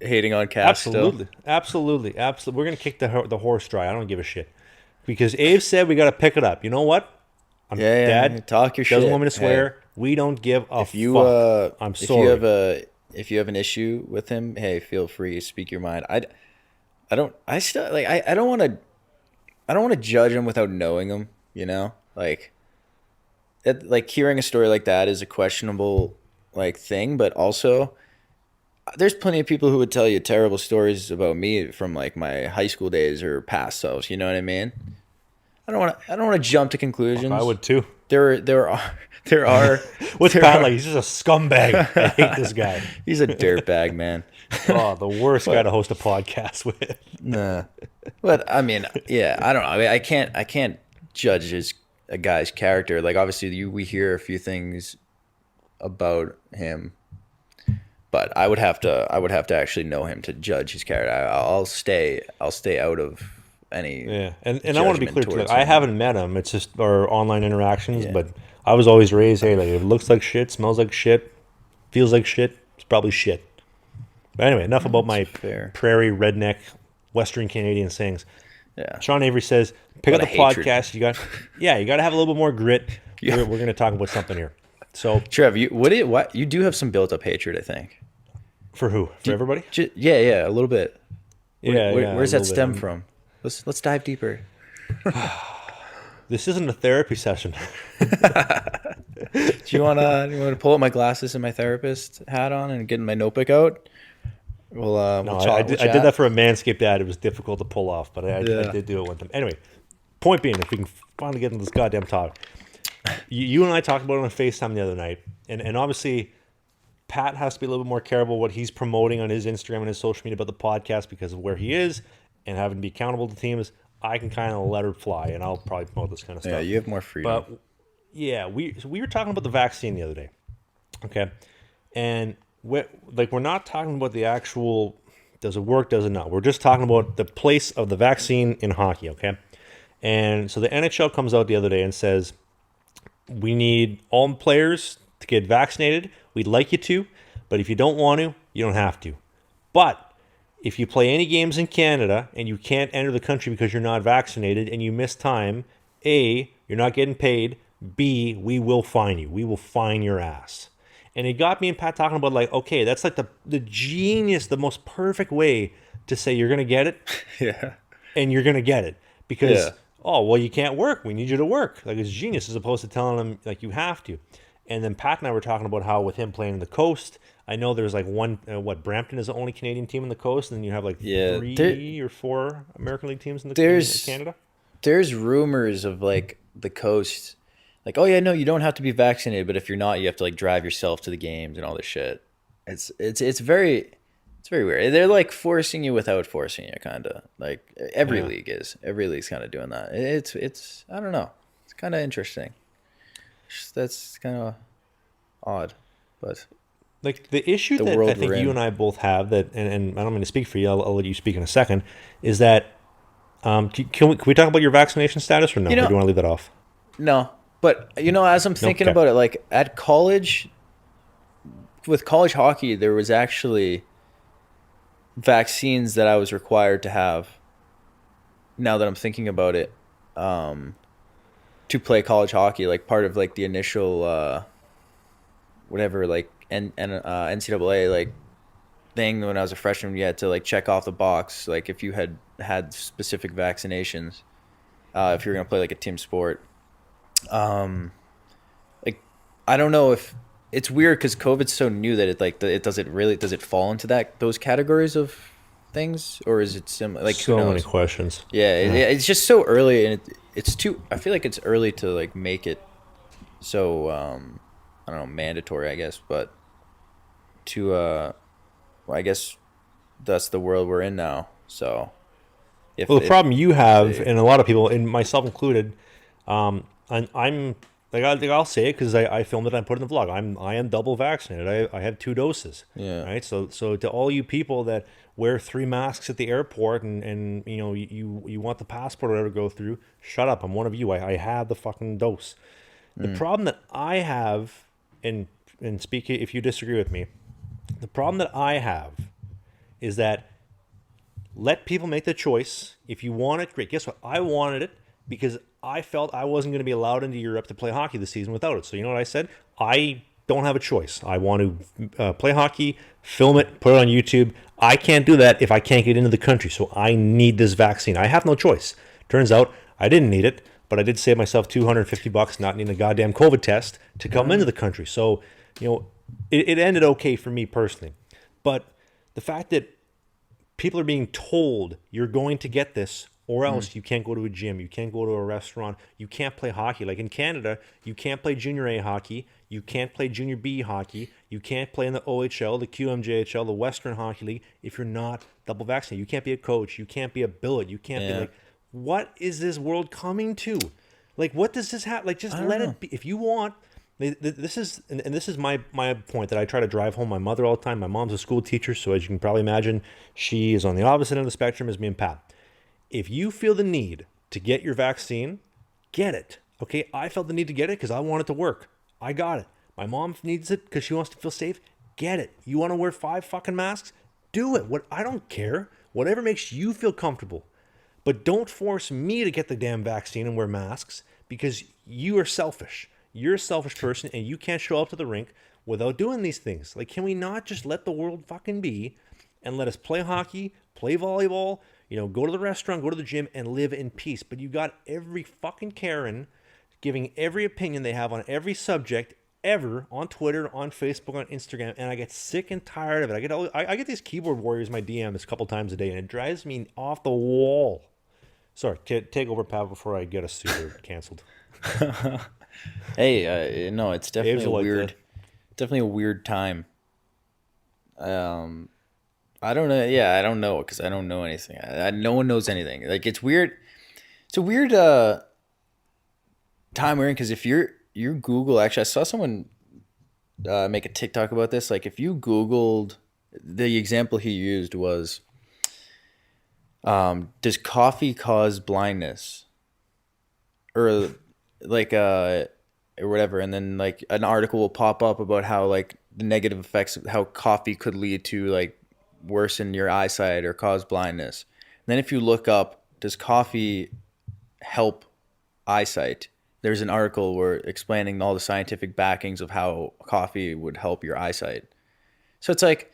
hating on Cass Absolutely. still? Absolutely. We're going to kick the horse dry. I don't give a shit. Because Abe said we got to pick it up. You know what? Dad talk your shit. Doesn't want me to swear. Hey, we don't give a fuck. I'm sorry. If you have an issue with him, hey, feel free to speak your mind. I don't want to judge him without knowing him, you know? Like hearing a story like that is a questionable thing, but also there's plenty of people who would tell you terrible stories about me from my high school days or past selves, you know what I mean? I don't want to jump to conclusions. I would too. There are. What's Pat like? He's just a scumbag. I hate this guy. He's a dirtbag, man. Oh, the worst guy to host a podcast with. Nah, but I mean, yeah, I don't know. I mean, I can't judge a guy's character. Obviously, we hear a few things about him, but I would have to actually know him to judge his character. I'll stay out of any. Yeah, and I want to be clear too. I haven't met him. It's just our online interactions, but I was always raised, hey, it looks like shit, smells like shit, feels like shit, it's probably shit. But anyway, enough about my prairie redneck Western Canadian sayings. Yeah. Sean Avery says, pick up the podcast. You got to have a little bit more grit. Yeah. We're going to talk about something here. So, Trev, you do have some built up hatred, I think. For who? For everybody? Yeah, a little bit. Where's that stem from? Let's dive deeper. This isn't a therapy session. Do you want to pull up my glasses and my therapist hat on and get my notebook out? I did that for a Manscaped ad. It was difficult to pull off, but I did do it with them. Anyway, point being, if we can finally get into this goddamn talk, you and I talked about it on FaceTime the other night, and obviously Pat has to be a little bit more careful what he's promoting on his Instagram and his social media about the podcast because of where he is and having to be accountable to teams. I can kind of let her fly, and I'll probably promote this kind of stuff. Yeah, you have more freedom. But yeah, we were talking about the vaccine the other day, okay? And we're not talking about the actual does it work, does it not. We're just talking about the place of the vaccine in hockey, okay? And so the NHL comes out the other day and says we need all players to get vaccinated. We'd like you to, but if you don't want to, you don't have to. But if you play any games in Canada and you can't enter the country because you're not vaccinated and you miss time, A, you're not getting paid. B, we will fine you. We will fine your ass. And it got me and Pat talking about like, okay, that's like the genius, the most perfect way to say you're gonna get it Yeah. and you're gonna get it. Because Yeah. oh well you can't work. We need you to work. Like it's genius as opposed to telling them like you have to. And then Pat and I were talking about how with him playing in the coast, I know there's like one Brampton is the only Canadian team in the coast, and then you have like Yeah. three or four American League teams in There's Canada. there's rumors of like the coast, like, oh yeah, no, you don't have to be vaccinated, but if you're not, you have to like drive yourself to the games and all this shit. It's very weird. They're like forcing you without forcing you, kind of like every Yeah. league is. Every league's kind of doing that. It's I don't know. It's kind of interesting. That's kind of odd, but Like the issue the that I world think we're you in. and I both have that, and I don't mean to speak for you. I'll let you speak in a second. Is that can we talk about your vaccination status or no? You Or do know, you want to leave that off? no, but as I'm No. thinking Okay. about it, like at college, with college hockey, there was actually vaccines that I was required to have. Now that I'm thinking about it, um, to play college hockey, like part of like the initial whatever, like NCAA like thing when I was a freshman, you had to like check off the box, like if you had specific vaccinations, if you were gonna play like a team sport. Um, like I don't know if it's weird because COVID's so new that does it fall into those categories of things, or is it similar? Like who So many knows? questions. Yeah, Yeah. it's just so early, and it's too. I feel like it's early to like make it so I don't know, mandatory, I guess, but to well, I guess that's the world we're in now. So Well, the problem you if have, they and a lot of people, and myself included, I'm like I'll say it because I filmed it. And I put it in the vlog. I am double vaccinated. I have 2 doses. yeah. Right. So to all you people that wear 3 masks at the airport and you want the passport or whatever to go through, shut up. I'm one of you. I have the fucking dose. The problem that I have, and speak if you disagree with me, the problem that I have is that let people make the choice. If you want it, great. Guess what? I wanted it because I felt I wasn't going to be allowed into Europe to play hockey this season without it. So you know what I said? I don't have a choice. I want to play hockey, film it, put it on YouTube. I can't do that if I can't get into the country. So I need this vaccine. I have no choice. Turns out I didn't need it, but I did save myself $250 not needing a goddamn COVID test to come into the country. So, it ended okay for me personally. But the fact that people are being told you're going to get this or else you can't go to a gym, you can't go to a restaurant, you can't play hockey. Like in Canada, you can't play junior A hockey, you can't play junior B hockey, you can't play in the OHL, the QMJHL, the Western Hockey League if you're not double vaccinated. You can't be a coach, you can't be a billet, you can't be Yeah. like, what is this world coming to? Like, what does this have? Like, just I don't let know. it be. If you want, this is, and this is my point that I try to drive home my mother all the time. My mom's a school teacher, so as you can probably imagine, she is on the opposite end of the spectrum as me and Pat. If you feel the need to get your vaccine, get it. Okay, I felt the need to get it because I want it to work. I got it. My mom needs it because she wants to feel safe. Get it. You want to wear 5 fucking masks? Do it. What I don't care. Whatever makes you feel comfortable. But don't force me to get the damn vaccine and wear masks because you are selfish. You're a selfish person and you can't show up to the rink without doing these things. Like, can we not just let the world fucking be and let us play hockey, play volleyball, go to the restaurant, go to the gym, and live in peace? But you got every fucking Karen giving every opinion they have on every subject ever on Twitter, on Facebook, on Instagram, and I get sick and tired of it. I get these keyboard warriors in my DMs a couple times a day, and it drives me off the wall. Sorry, take over, Pat, before I get a suit or canceled. Hey, no, it's Abe's like that. definitely a weird time. Um, I don't know. Yeah, I don't know because I don't know anything. No one knows anything. Like it's weird. It's a weird time we're in because if you're Google, actually, I saw someone make a TikTok about this. Like if you Googled, the example he used was, does coffee cause blindness? Or like or whatever, and then like an article will pop up about how like the negative effects of how coffee could lead to like worsen your eyesight or cause blindness. And then if you look up, does coffee help eyesight? There's an article where explaining all the scientific backings of how coffee would help your eyesight. So it's like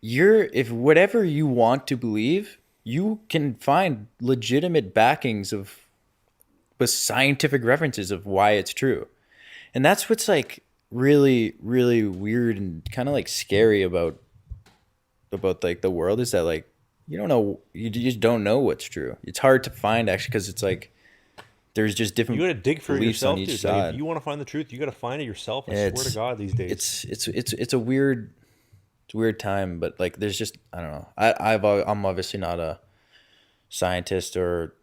if whatever you want to believe, you can find legitimate backings of with scientific references of why it's true. And that's what's like really, really weird and kind of like scary about like the world, is that like you don't know, you just don't know what's true. It's hard to find actually, because it's like there's just different You got to dig for it beliefs on yourself, each dude. Like, side. if you want to find the truth, you got to find it yourself. I swear to God, these days. It's a weird, it's a weird time, but like there's just, I don't know. I'm obviously not a scientist or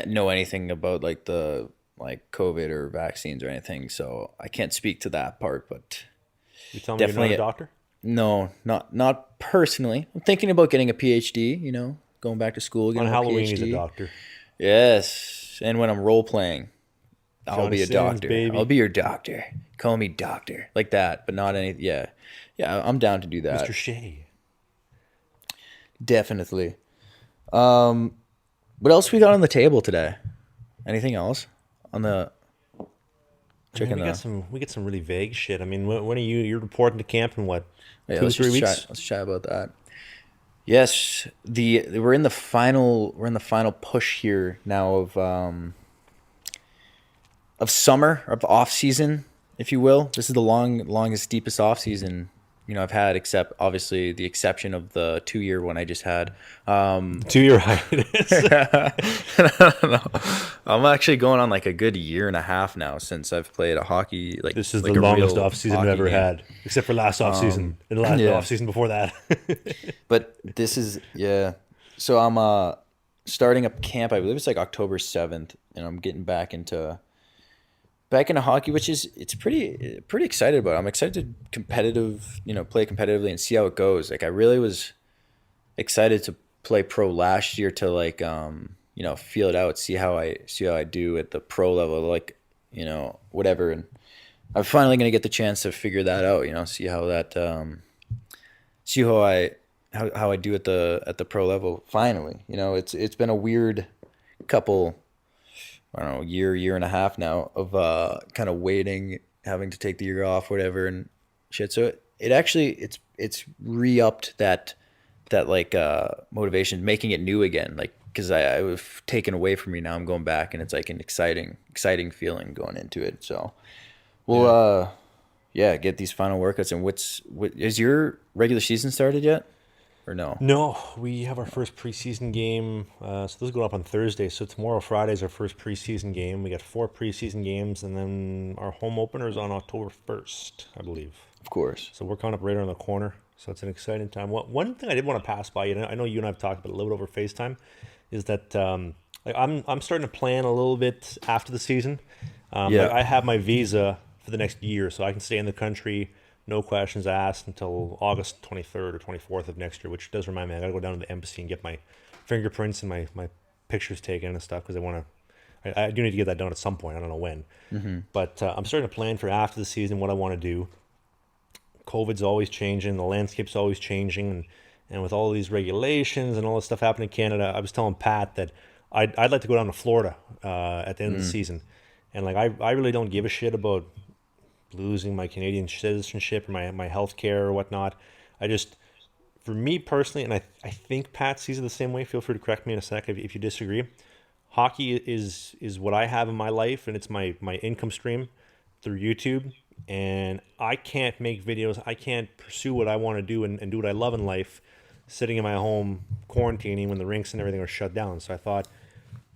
know anything about like the like COVID or vaccines or anything, so I can't speak to that part. But You tell me you're definitely, not a doctor? no, not personally. I'm thinking about getting a PhD. You know, going back to school, On getting a Halloween, he's a PhD. doctor. Yes, and when I'm role playing, I'll Johnny be a Sins, doctor. baby. I'll be your doctor. Call me doctor, like that, but not any. Yeah, yeah, I'm down to do that. Mr. Shea. Definitely. What else we got on the table today? Anything else on the I mean, chicken? we get some really vague shit. I mean, when are you're reporting to camp in what, Yeah, 2 3 weeks? let's chat about that. Yes, we're in the final push here now of summer, of off season, if you will. This is the longest, deepest off season I've had, except obviously the exception of the 2 year one I just had. 2 year hiatus. I don't know. I'm actually going on like a good year and a half now since I've played a hockey, like This is like the a longest real off season I've hockey ever game. had, except for last off season and the last yeah. off season before that. But this is, yeah. So I'm starting up camp. I believe it's like October 7th, and I'm getting back into hockey, which is it's pretty excited about. I'm excited to play competitively and see how it goes. Like I really was excited to play pro last year to like feel it out, see how I do at the pro level, like whatever. And I'm finally gonna get the chance to figure that out. See how that see how I do at the pro level. Finally, it's been a weird couple, I don't know, year and a half now of kind of waiting, having to take the year off, whatever and shit. So it actually it's re-upped that like motivation, making it new again, like because I was taken away from me. Now I'm going back, and it's like an exciting feeling going into it. So we'll get these final workouts. And what is your regular season started yet, or no? No, we have our first preseason game. So those go up on Thursday. So tomorrow, Friday, is our first preseason game. We got 4 preseason games, and then our home opener is on October 1st, I believe. Of course. So we're coming up right around the corner. So it's an exciting time. One thing I did want to pass by, I know you and I have talked about it a little bit over FaceTime, is that like I'm starting to plan a little bit after the season. Like I have my visa for the next year, so I can stay in the country, no questions asked, until August 23rd or 24th of next year, which does remind me, I got to go down to the embassy and get my fingerprints and my pictures taken and stuff, because I do need to get that done at some point. I don't know when. Mm-hmm. But I'm starting to plan for after the season what I want to do. COVID's always changing, the landscape's always changing, and with all these regulations and all this stuff happening in Canada, I was telling Pat that I'd like to go down to Florida at the end of the season. And like I really don't give a shit about losing my Canadian citizenship or my health care or whatnot. For me personally, and I think Pat sees it the same way, feel free to correct me in a sec if you disagree. Hockey is what I have in my life, and it's my income stream through YouTube. And I can't make videos, I can't pursue what I want to do and do what I love in life sitting in my home quarantining when the rinks and everything are shut down. So I thought,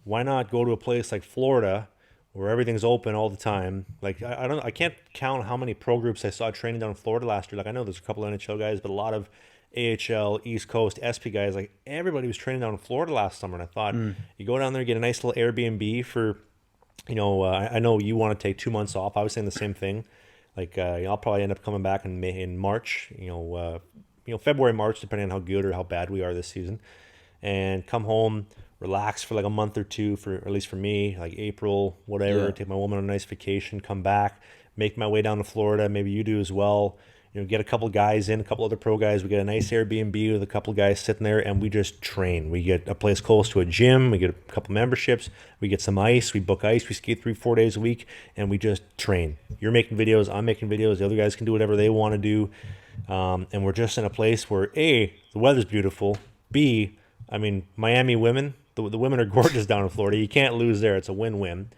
why not go to a place like Florida where everything's open all the time? Like I can't count how many pro groups I saw training down in Florida last year. Like I know there's a couple of NHL guys, but a lot of AHL, East Coast, SP guys, like everybody was training down in Florida last summer. And I thought, you go down there, get a nice little Airbnb for, I know you want to take 2 months off. I was saying the same thing. Like I'll probably end up coming back in March. February, March, depending on how good or how bad we are this season, and come home, relax for like a month or two, for at least for me, like April, whatever. Yeah. Take my woman on a nice vacation, come back, make my way down to Florida. Maybe you do as well. Get a couple guys in, a couple other pro guys. We get a nice Airbnb with a couple guys sitting there, and we just train. We get a place close to a gym. We get a couple memberships. We get some ice. We book ice. We skate 3-4 days a week, and we just train. You're making videos. I'm making videos. The other guys can do whatever they want to do, and we're just in a place where A, the weather's beautiful. B, I mean, Miami women. The women are gorgeous down in Florida. You can't lose there. It's a win-win.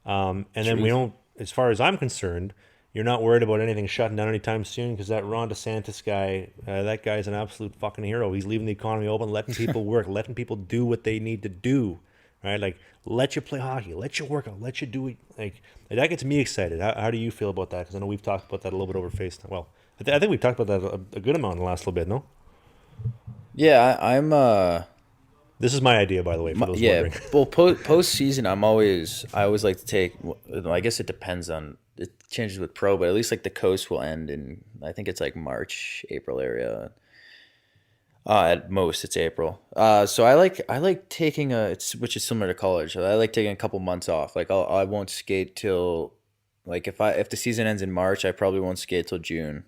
And then we don't, as far as I'm concerned, you're not worried about anything shutting down anytime soon, because that Ron DeSantis guy, that guy's an absolute fucking hero. He's leaving the economy open, letting people work, letting people do what they need to do, right? Like, let you play hockey, let you work out, let you do it. Like that gets me excited. How do you feel about that? Because I know we've talked about that a little bit over FaceTime. Well, I think we've talked about that a good amount in the last little bit, no? Yeah, I'm This is my idea, by the way, for those wondering. Well, post season, I always like to take. I guess it depends on, it changes with pro, but at least like the coast will end in, I think it's like March, April area. At most it's April. So I like taking which is similar to college. I like taking a couple months off. Like I won't skate till, like if the season ends in March, I probably won't skate till June.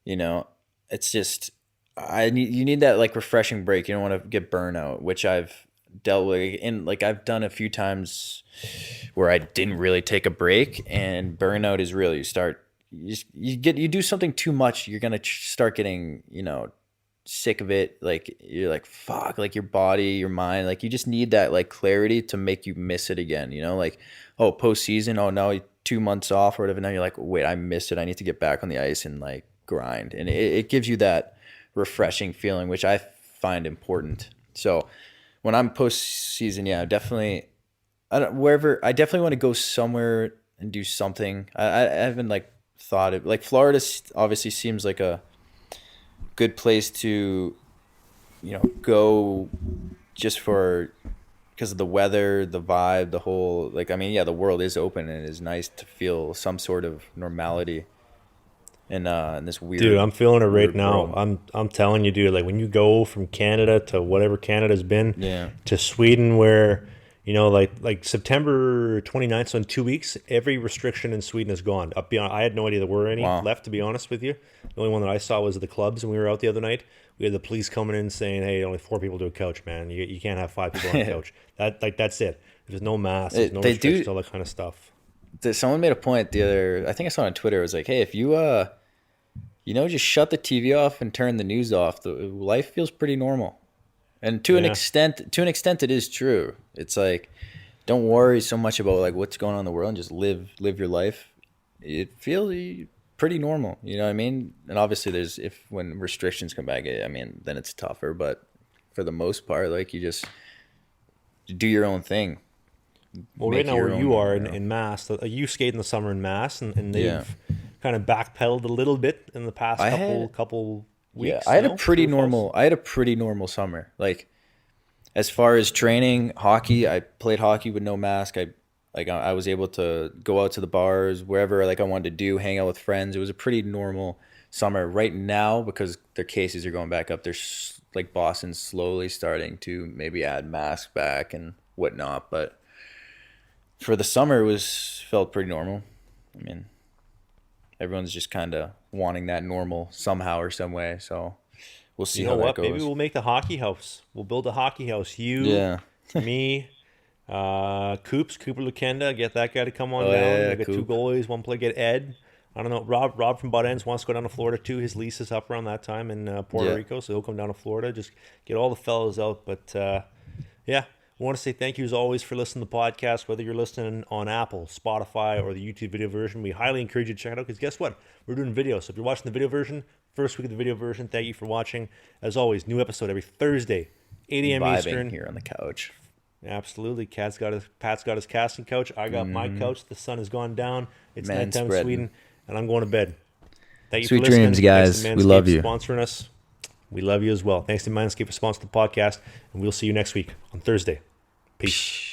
It's just, you need that like refreshing break. You don't want to get burnout, which I've dealt with, and like I've done a few times where I didn't really take a break, and burnout is real. You do something too much, you're gonna start getting sick of it. Like you're like, fuck, like your body, your mind, like you just need that like clarity to make you miss it again. Like, oh, postseason, oh no, 2 months off or whatever. Now you're like, wait, I missed it. I need to get back on the ice and like grind, and it gives you that refreshing feeling, which I find important. So when I'm postseason, yeah, definitely. I definitely want to go somewhere and do something. I haven't like thought of, like, Florida obviously seems like a good place to, go just because of the weather, the vibe, the whole, like, I mean, yeah, the world is open and it is nice to feel some sort of normality in this weird. Dude, I'm feeling it right now. World. I'm telling you, dude. Like when you go from Canada to whatever Canada's been, Yeah. to Sweden, where like September 29th, so in 2 weeks, every restriction in Sweden is gone. Up beyond, I had no idea there were any left. To be honest with you, the only one that I saw was the clubs, and we were out the other night. We had the police coming in saying, "Hey, only 4 people to a couch, man. You can't have 5 people on a couch." That's it. There's no masks, there's no restrictions, all that kind of stuff. Someone made a point I think I saw on Twitter. It was like, hey, if you just shut the TV off and turn the news off, the life feels pretty normal. And to an extent, it is true. It's like, don't worry so much about like what's going on in the world, and just live your life. It feels pretty normal. You know what I mean? And obviously, when restrictions come back, I mean, then it's tougher. But for the most part, like, you just do your own thing. Well, right now where you are in Mass, you skate in the summer in Mass, and they've kind of backpedaled a little bit in the past couple weeks. Yeah, I had a pretty normal summer. Like, as far as training, hockey, I played hockey with no mask. I was able to go out to the bars, wherever like I wanted to do, hang out with friends. It was a pretty normal summer. Right now, because their cases are going back up, there's like Boston's slowly starting to maybe add masks back and whatnot. But for the summer, felt pretty normal. I mean, everyone's just kind of wanting that normal somehow or some way. So we'll see how that goes. Maybe we'll make the hockey house. We'll build a hockey house. You, me, Cooper Lukenda, get that guy to come on down. Yeah, I got 2 goalies, 1 play, get Ed. I don't know. Rob from Butt Ends wants to go down to Florida too. His lease is up around that time in Puerto Rico, so he'll come down to Florida. Just get all the fellas out. But yeah. I want to say thank you as always for listening to the podcast, whether you're listening on Apple, Spotify, or the YouTube video version. We highly encourage you to check it out, because guess what? We're doing video. So if you're watching the video version, first week of the video version, thank you for watching. As always, new episode every Thursday, 8 a.m. Eastern. Here on the couch. Absolutely. Pat's got his casting couch. I got my couch. The sun has gone down. It's nighttime in Sweden, and I'm going to bed. Thank you Sweet for listening. dreams, guys. We love you. Sponsoring us. We love you as well. Thanks to Manscaped for sponsoring the podcast, and we'll see you next week on Thursday. Peace.